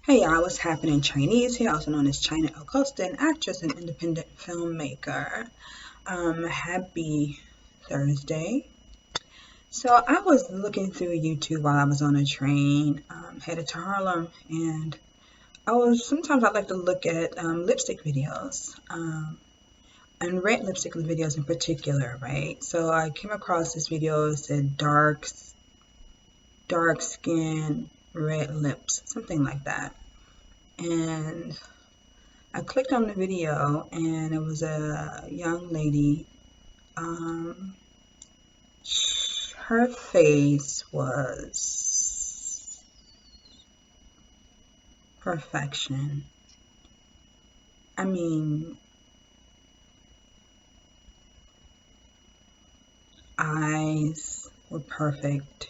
Hey y'all, what's happening? Chinese here, also known as China Acosta, an actress and independent filmmaker. Happy Thursday. So I was looking through YouTube while I was on a train, headed to Harlem, and sometimes I like to look at lipstick videos, and red lipstick videos in particular, right? So I came across this video. It said dark skin, red lips, something like that. And I clicked on the video and it was a young lady. Her face was perfection. I mean, eyes were perfect.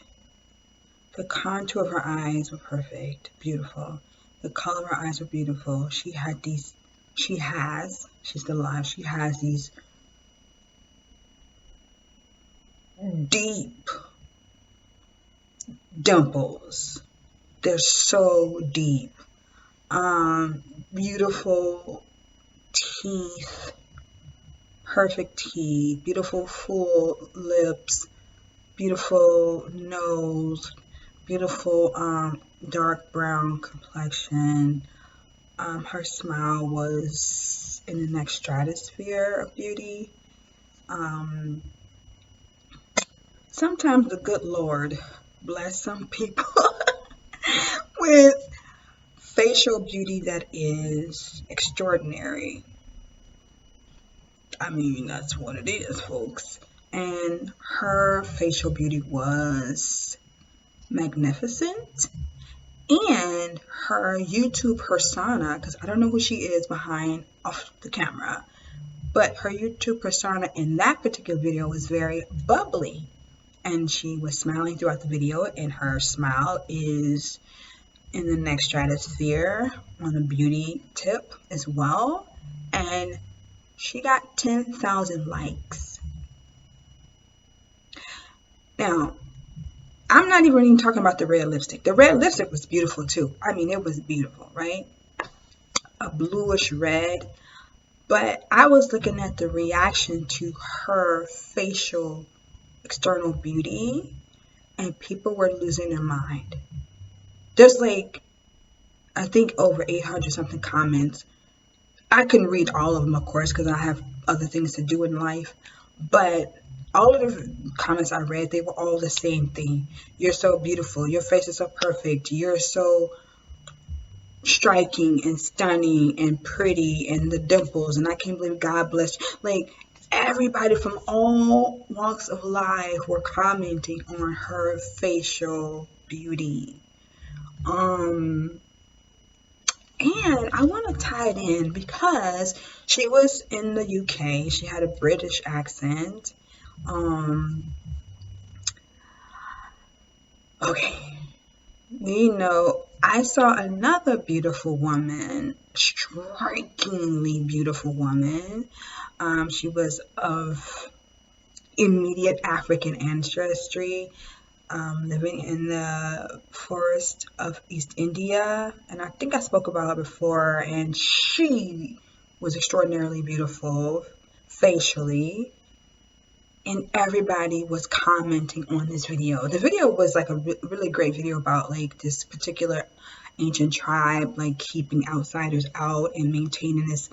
The contour of her eyes were perfect, beautiful. The color of her eyes were beautiful. She's still alive, she has these deep dimples. They're so deep. Beautiful teeth, perfect teeth, beautiful full lips, beautiful nose, beautiful dark brown complexion. Her smile was in the next stratosphere of beauty. Sometimes the good Lord bless some people with facial beauty that is extraordinary. I mean, that's what it is, folks. And her facial beauty was magnificent. And her YouTube persona, because I don't know who she is behind off the camera, but her YouTube persona in that particular video was very bubbly. And she was smiling throughout the video, and her smile is in the next stratosphere on a beauty tip as well. And she got 10,000 likes. Now, I'm not even talking about the red lipstick. The red lipstick was beautiful too. I mean, it was beautiful, right? A bluish red. But I was looking at the reaction to her facial external beauty, and people were losing their mind. There's like, I think over 800 something comments. I couldn't read all of them, of course, because I have other things to do in life. But all of the comments I read, they were all the same thing. You're so beautiful. Your face is so perfect. You're so striking and stunning and pretty, and the dimples. And I can't believe God bless you. Like, everybody from all walks of life were commenting on her facial beauty. And I want to tie it in because she was in the UK. She had a British accent. Okay. I saw another beautiful woman, strikingly beautiful woman. She was of immediate African ancestry. Living in the forest of East India, and I think I spoke about her before, and she was extraordinarily beautiful facially, and everybody was commenting on this video. The video was like a really great video about like this particular ancient tribe, like keeping outsiders out and maintaining this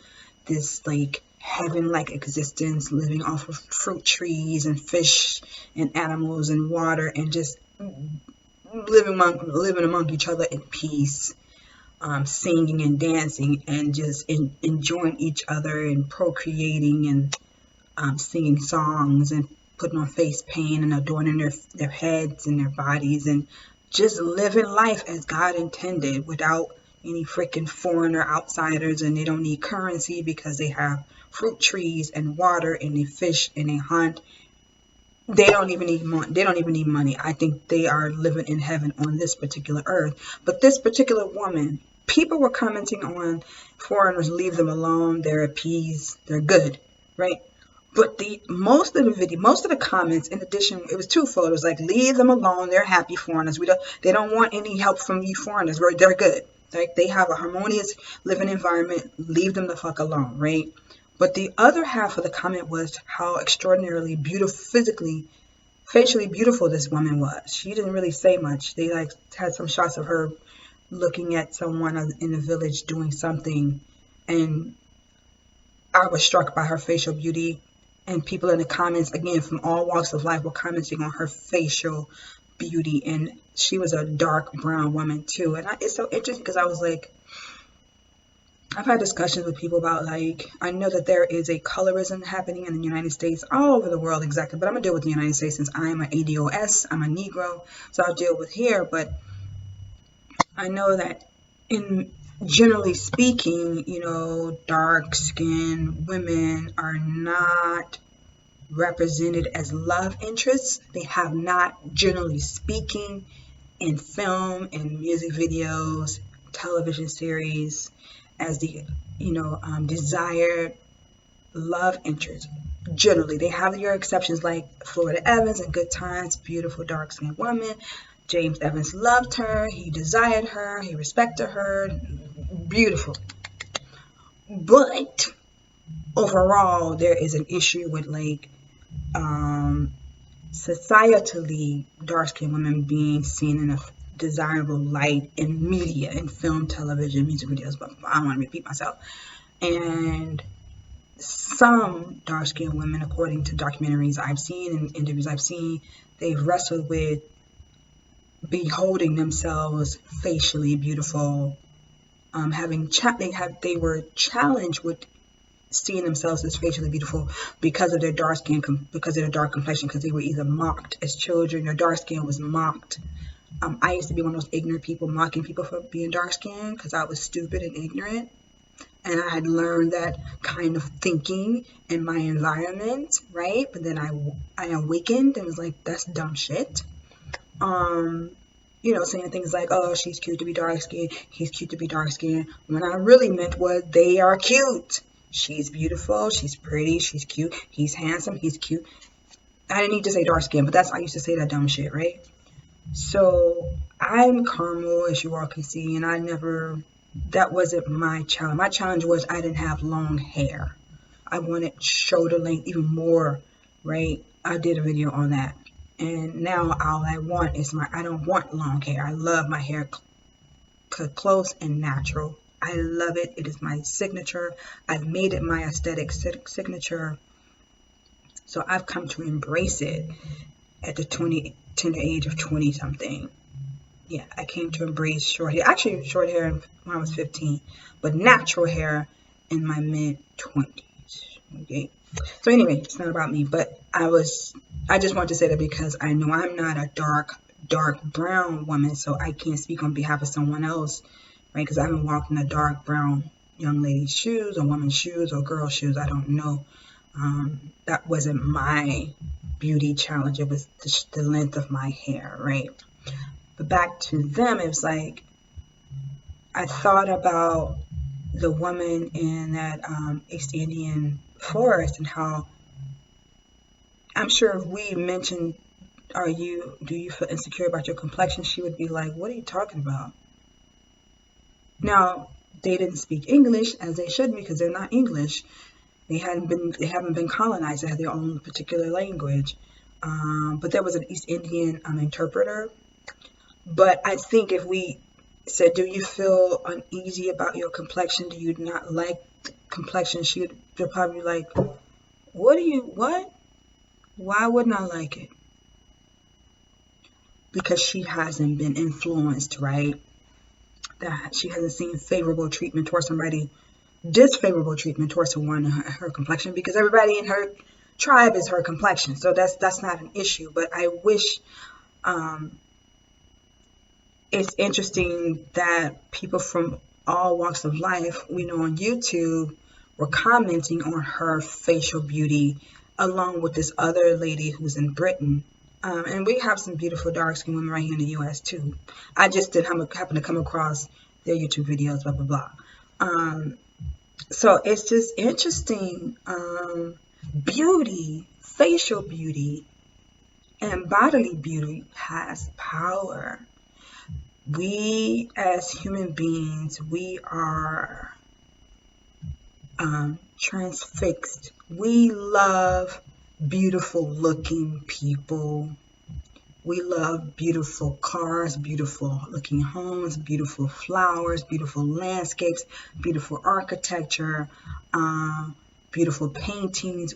like heaven-like existence, living off of fruit trees and fish and animals and water, and just living among each other in peace, singing and dancing and just enjoying each other and procreating and singing songs and putting on face paint and adorning their heads and their bodies and just living life as God intended without any freaking foreigner outsiders, and they don't need currency because they have fruit trees and water and they fish and they hunt. They don't even need money. They don't even need money. I think they are living in heaven on this particular earth. But this particular woman, people were commenting on foreigners, leave them alone. They're at peace. They're good, right? But most of the comments, in addition, it was twofold. It was like, leave them alone. They're happy foreigners. They don't want any help from you foreigners. They're good. Like, they have a harmonious living environment, leave them the fuck alone, right? But the other half of the comment was how extraordinarily beautiful, physically, facially beautiful this woman was. She didn't really say much. They like had some shots of her looking at someone in the village doing something, and I was struck by her facial beauty. And people in the comments, again, from all walks of life, were commenting on her facial beauty. And she was a dark brown woman too. And it's so interesting because I was like, I've had discussions with people about, like, I know that there is a colorism happening in the United States, all over the world, exactly, but I'm gonna deal with the United States since I am an ADOS, I'm a Negro, so I'll deal with here. But I know that, in generally speaking, dark skinned women are not represented as love interests. They have not, generally speaking, in film and music videos, television series, as the desired love interest. Generally, they have your exceptions like Florida Evans in Good Times, beautiful dark skinned woman. James Evans loved her, he desired her, he respected her, beautiful. But overall, there is an issue with, like, societally dark-skinned women being seen in a desirable light in media, in film, television, music videos, but I don't want to repeat myself. And some dark-skinned women, according to documentaries I've seen and interviews I've seen, they've wrestled with beholding themselves facially beautiful, they were challenged with seeing themselves as facially beautiful because of their dark skin, because of their dark complexion, because they were either mocked as children. Their dark skin was mocked. I used to be one of those ignorant people mocking people for being dark skinned because I was stupid and ignorant, and I had learned that kind of thinking in my environment, right? But then I awakened and was like, that's dumb shit. Saying things like, oh, she's cute to be dark skinned, he's cute to be dark skinned, when I really meant was, they are cute. She's beautiful, she's pretty, she's cute, he's handsome, he's cute. I didn't need to say dark skin, but I used to say that dumb shit, right? So I'm caramel, as you all can see, and that wasn't my challenge. My challenge was I didn't have long hair. I wanted shoulder length, even more, right? I did a video on that. And now all I want is I don't want long hair. I love my hair close and natural. I love it. It is my signature. I've made it my aesthetic signature. So I've come to embrace it at the tender age of 20 something. Yeah, I came to embrace short hair. Actually, short hair when I was 15, but natural hair in my mid 20s. Okay. So anyway, it's not about me, but I just want to say that because I know I'm not a dark brown woman, so I can't speak on behalf of someone else, right? Because I haven't walked in a dark brown young lady's shoes or woman's shoes or girl's shoes. I don't know. That wasn't my beauty challenge. It was the length of my hair, right? But back to them, it was like, I thought about the woman in that East Indian forest and how, I'm sure if we mentioned, do you feel insecure about your complexion? She would be like, what are you talking about? Now, they didn't speak English as they should because they're not English. They haven't been colonized. They had their own particular language. But there was an East Indian interpreter. But I think if we said, do you feel uneasy about your complexion? Do you not like complexion? They'll probably be like, what? Why wouldn't I like it? Because she hasn't been influenced, right? That she hasn't seen favorable treatment towards somebody, disfavorable treatment towards someone in her complexion, because everybody in her tribe is her complexion. So that's not an issue. But I wish, it's interesting that people from all walks of life, we know on YouTube, were commenting on her facial beauty, along with this other lady who's in Britain. And we have some beautiful dark-skinned women right here in the U.S. too. I just happen to come across their YouTube videos, blah, blah, blah. So it's just interesting. Beauty, facial beauty, and bodily beauty has power. We as human beings, we are transfixed. We love beautiful looking people. We love beautiful cars, beautiful looking homes, beautiful flowers, beautiful landscapes, beautiful architecture, beautiful paintings.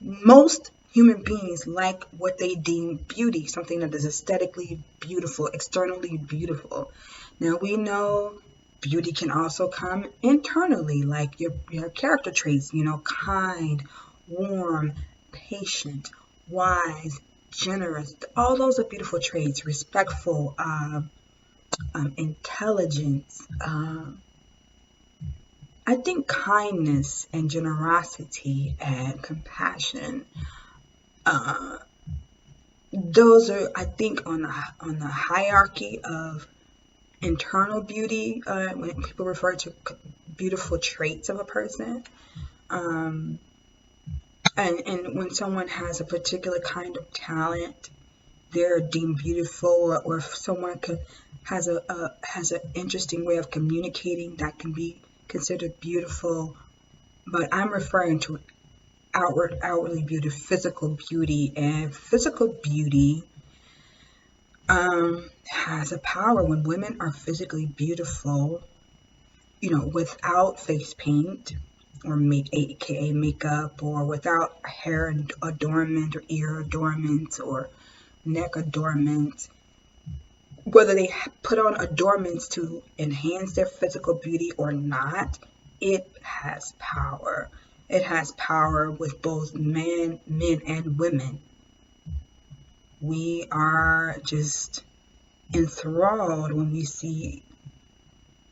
Most human beings like what they deem beauty, something that is aesthetically beautiful, externally beautiful. Now we know beauty can also come internally, like your character traits, kind, warm, patient, wise, generous. All those are beautiful traits. Respectful, intelligence. I think kindness and generosity and compassion. Those are, I think, on the hierarchy of internal beauty. When people refer to beautiful traits of a person. And when someone has a particular kind of talent, they're deemed beautiful, or if someone has an interesting way of communicating, that can be considered beautiful. But I'm referring to outwardly beauty, physical beauty, and physical beauty has a power. When women are physically beautiful, without face paint, or aka makeup, or without hair adornment or ear adornment or neck adornment, whether they put on adornments to enhance their physical beauty or not, it has power. It has power with both men and women. We are just enthralled when we see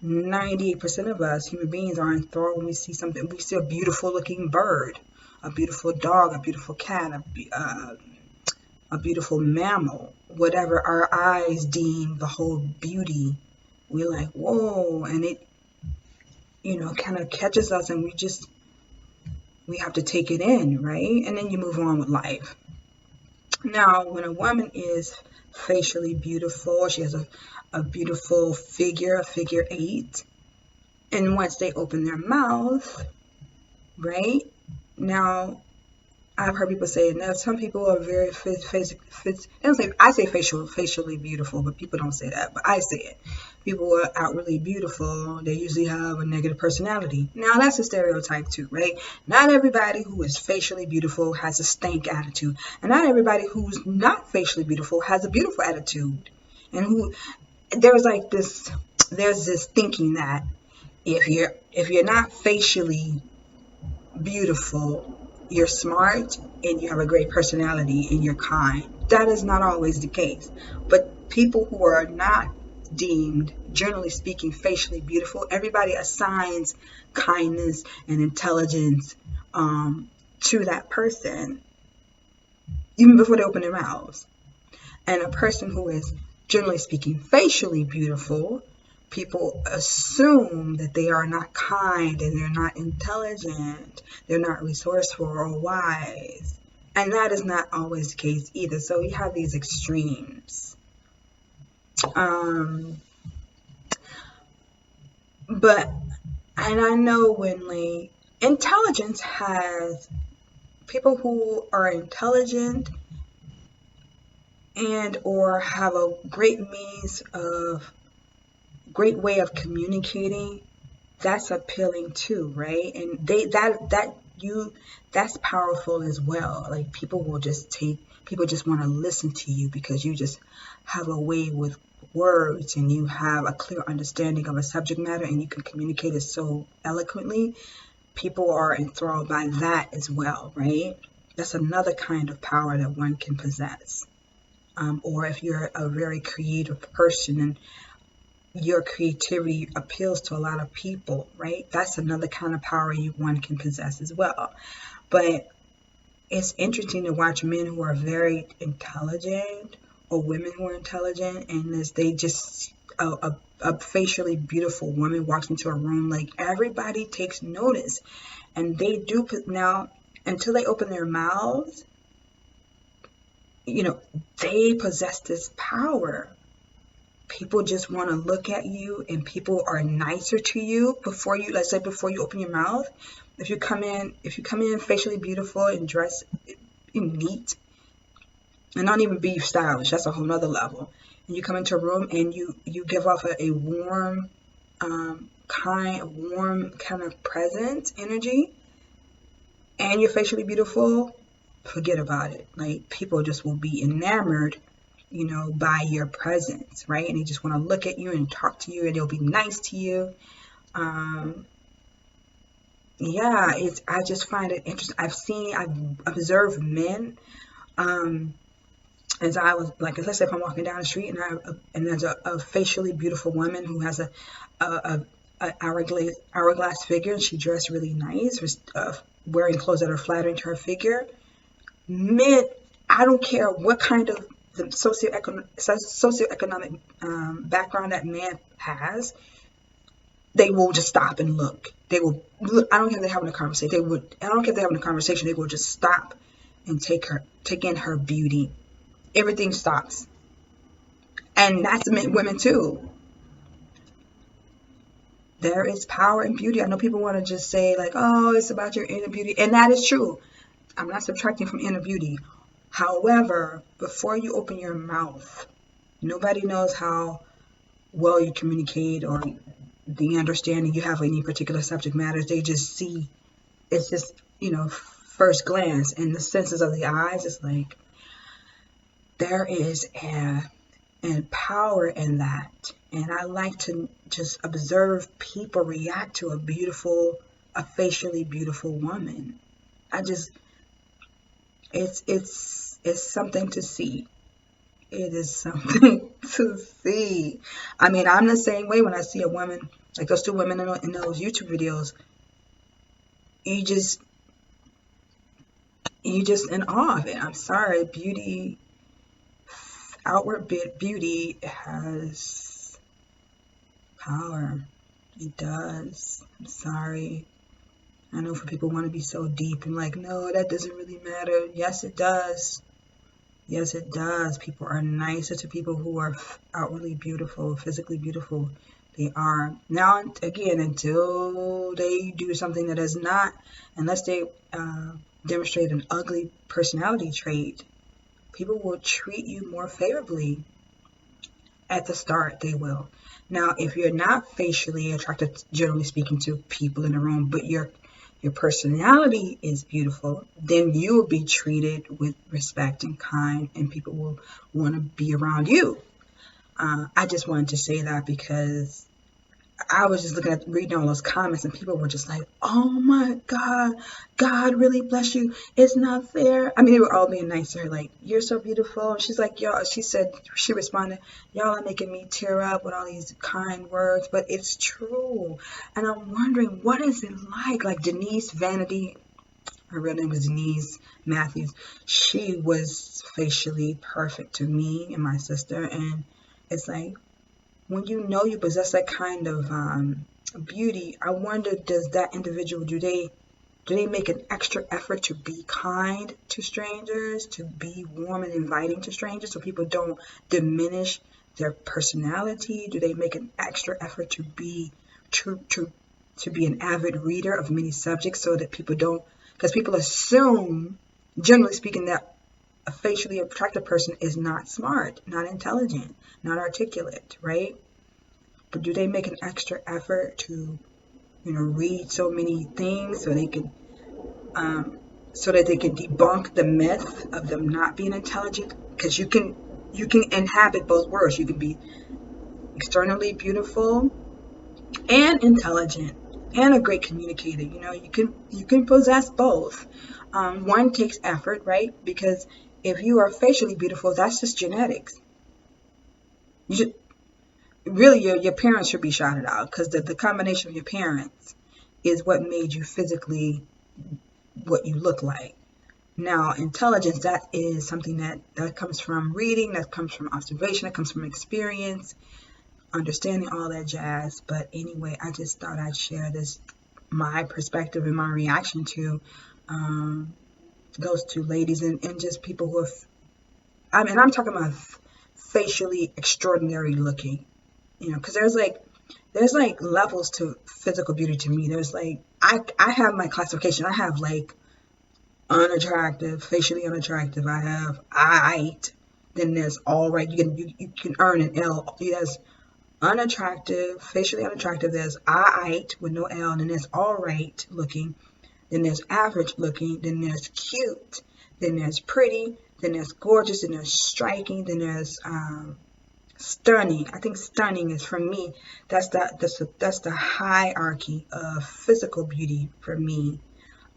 98% of us human beings are enthralled when we see something. We see a beautiful looking bird, a beautiful dog, a beautiful cat, a beautiful mammal, whatever our eyes deem the whole beauty. We're like, whoa, and it, kind of catches us, and we have to take it in, right? And then you move on with life. Now, when a woman is facially beautiful, she has a beautiful figure, a figure 8, and once they open their mouth, right? Now, I've heard people say, now some people are very I say facially beautiful, but people don't say that, but I say it. People are outwardly beautiful. They usually have a negative personality. Now that's a stereotype too, right? Not everybody who is facially beautiful has a stank attitude, and not everybody who's not facially beautiful has a beautiful attitude. And there's this thinking that if you're not facially beautiful, you're smart, and you have a great personality, and you're kind. That is not always the case. But people who are not deemed, generally speaking, facially beautiful, everybody assigns kindness and intelligence to that person, even before they open their mouths. And a person who is, generally speaking, facially beautiful, people assume that they are not kind, and they're not intelligent, they're not resourceful or wise. And that is not always the case either. So we have these extremes. And I know when intelligence has people who are intelligent and or have a great way of communicating, that's appealing too, right? And that's powerful as well. Like people just want to listen to you because you just have a way with words, and you have a clear understanding of a subject matter, and you can communicate it so eloquently. People are enthralled by that as well, right? That's another kind of power that one can possess. Or if you're a very creative person and your creativity appeals to a lot of people, right? That's another kind of power one can possess as well. But it's interesting to watch men who are very intelligent, or women who are intelligent, and as they just a facially beautiful woman walks into a room, like everybody takes notice, and they do now until they open their mouths. They possess this power. people just want to look at you, and people are nicer to you before you, let's say, before you open your mouth. If you come in facially beautiful and dressed neat, and not even be stylish, that's a whole nother level. And you come into a room and you give off a warm, kind of presence, energy, and you're facially beautiful, forget about it. Like, people just will be enamored, by your presence, right? And they just want to look at you and talk to you, and they'll be nice to you. Yeah, I just find it interesting. I've observed men, as I was, like, let's say if I'm walking down the street and there's a facially beautiful woman who has a hourglass figure, and she dressed really nice, wearing clothes that are flattering to her figure. Men, I don't care what kind of the socioeconomic background that man has, they will just stop and look. They will look. I don't care if they're having a conversation. I don't care if they're having a conversation. They will just stop and take in her beauty. Everything stops. And that's women too. There is power in beauty. I know people want to just say, like, oh, it's about your inner beauty. And that is true. I'm not subtracting from inner beauty. However, before you open your mouth, nobody knows how well you communicate or the understanding you have of any particular subject matters. They just see, it's just, first glance, and the senses of the eyes. It's like, there is a power in that. And I like to just observe people react to a facially beautiful woman. It's something to see. It is something to see. I mean, I'm the same way when I see a woman, like those two women in those YouTube videos. You just in awe of it. I'm sorry, outward beauty has power. It does. I'm sorry. I know for people want to be so deep and like, no, that doesn't really matter. Yes, it does. Yes, it does. People are nicer to people who are outwardly beautiful, physically beautiful. They are. Now, again, until they do something that is not, unless they demonstrate an ugly personality trait, people will treat you more favorably. At the start, they will. Now, if you're not facially attracted, generally speaking, to people in the room, but your personality is beautiful, then you will be treated with respect and kind, and people will want to be around you. I just wanted to say that because I was just reading all those comments, and people were just like, oh my God, God really bless you. It's not fair. I mean, they were all being nice to her, like, you're so beautiful. And she's like, y'all, she responded, y'all are making me tear up with all these kind words, but it's true. And I'm wondering, what is it like? Like Denise Vanity, her real name was Denise Matthews. She was facially perfect to me and my sister. And it's like, when you possess that kind of beauty, I wonder, does that individual, do they make an extra effort to be kind to strangers, to be warm and inviting to strangers, so people don't diminish their personality? Do they make an extra effort to be to be an avid reader of many subjects, so that people don't, because people assume, generally speaking, that a facially attractive person is not smart, not intelligent, not articulate, right? But do they make an extra effort to, read so many things so they can, so that they can debunk the myth of them not being intelligent? Because you can inhabit both worlds. You can be externally beautiful and intelligent and a great communicator. You can possess both. One takes effort, right? Because if you are facially beautiful, that's just genetics. You should really, your parents should be shouted out, because the combination of your parents is what made you physically what you look like. Now, intelligence, that is something that comes from reading, that comes from observation, that comes from experience, understanding, all that jazz. But anyway, I just thought I'd share this, my perspective and my reaction to those two ladies, and just people who have, I'm talking about facially extraordinary looking. You know, because there's like levels to physical beauty to me. There's like I have my classification. I have like unattractive, facially unattractive. I have alright. Then there's all right. You can earn an L. There's unattractive, facially unattractive. There's alright with no L. And then there's alright looking. Then there's average looking. Then there's cute. Then there's pretty. Then there's gorgeous. Then there's striking. Then there's stunning. I think stunning is, for me, that's the hierarchy of physical beauty for me.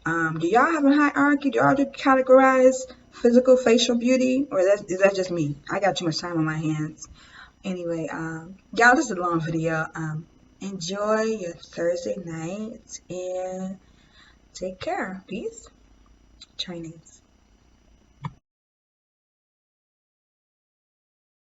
Do y'all have a hierarchy? Do y'all categorize physical facial beauty, or is that just me? I got too much time on my hands. Anyway, y'all, this is a long video. Enjoy your Thursday night and take care. Peace. Chinese.